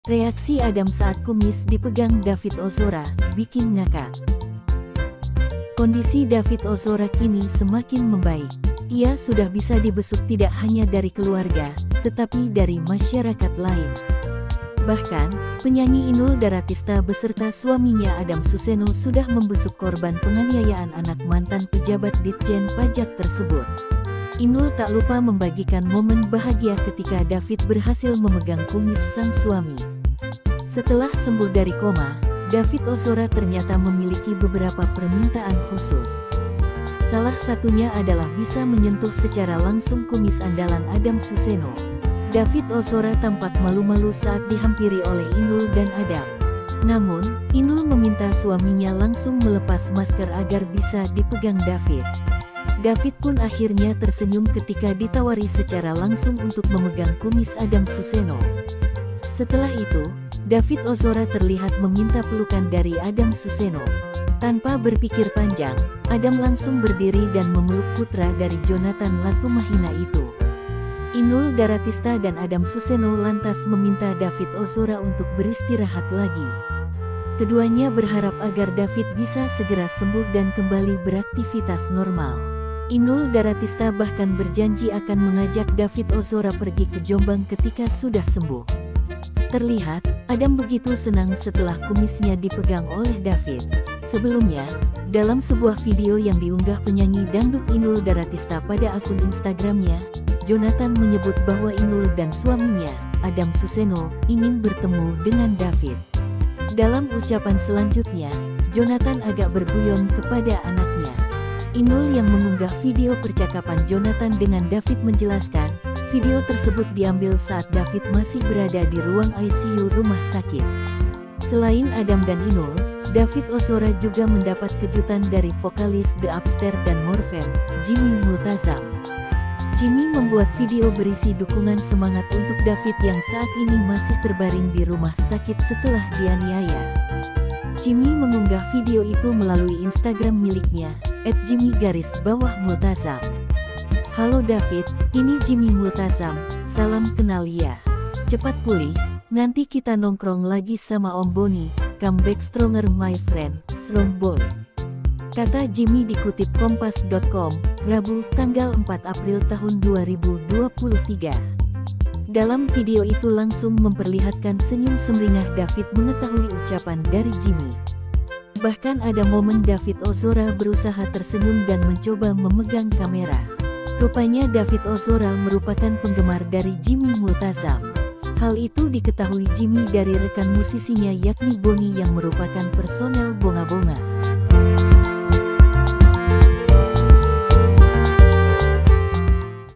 Reaksi Adam saat kumis dipegang David Ozora, bikin ngakak. Kondisi David Ozora kini semakin membaik. Ia sudah bisa dibesuk tidak hanya dari keluarga, tetapi dari masyarakat lain. Bahkan, penyanyi Inul Daratista beserta suaminya Adam Suseno sudah membesuk korban penganiayaan anak mantan pejabat Ditjen Pajak tersebut. Inul tak lupa membagikan momen bahagia ketika David berhasil memegang kumis sang suami. Setelah sembuh dari koma, David Ozora ternyata memiliki beberapa permintaan khusus. Salah satunya adalah bisa menyentuh secara langsung kumis andalan Adam Suseno. David Ozora tampak malu-malu saat dihampiri oleh Inul dan Adam. Namun, Inul meminta suaminya langsung melepas masker agar bisa dipegang David. David pun akhirnya tersenyum ketika ditawari secara langsung untuk memegang kumis Adam Suseno. Setelah itu, David Ozora terlihat meminta pelukan dari Adam Suseno. Tanpa berpikir panjang, Adam langsung berdiri dan memeluk putra dari Jonathan Latumahina itu. Inul Daratista dan Adam Suseno lantas meminta David Ozora untuk beristirahat lagi. Keduanya berharap agar David bisa segera sembuh dan kembali beraktivitas normal. Inul Daratista bahkan berjanji akan mengajak David Ozora pergi ke Jombang ketika sudah sembuh. Terlihat, Adam begitu senang setelah kumisnya dipegang oleh David. Sebelumnya, dalam sebuah video yang diunggah penyanyi dangdut Inul Daratista pada akun Instagramnya, Jonathan menyebut bahwa Inul dan suaminya, Adam Suseno, ingin bertemu dengan David. Dalam ucapan selanjutnya, Jonathan agak berguyon kepada anaknya. Inul yang mengunggah video percakapan Jonathan dengan David menjelaskan, video tersebut diambil saat David masih berada di ruang ICU rumah sakit. Selain Adam dan Inul, David Ozora juga mendapat kejutan dari vokalis The Upstairs dan Morfem, Jimmy Multazam. Jimmy membuat video berisi dukungan semangat untuk David yang saat ini masih terbaring di rumah sakit setelah dianiaya. Jimmy mengunggah video itu melalui Instagram miliknya, @Jimmy_Multazam. Halo David, ini Jimmy Multazam, salam kenal ya. Cepat pulih, nanti kita nongkrong lagi sama Om Boni, come back stronger my friend, strong boy. Kata Jimmy dikutip kompas.com, Rabu, tanggal 4 April tahun 2023. Dalam video itu langsung memperlihatkan senyum sumringah David mengetahui ucapan dari Jimmy. Bahkan ada momen David Ozora berusaha tersenyum dan mencoba memegang kamera. Rupanya David Ozora merupakan penggemar dari Jimmy Multazam. Hal itu diketahui Jimmy dari rekan musisinya yakni Boni yang merupakan personel Bonga Bonga.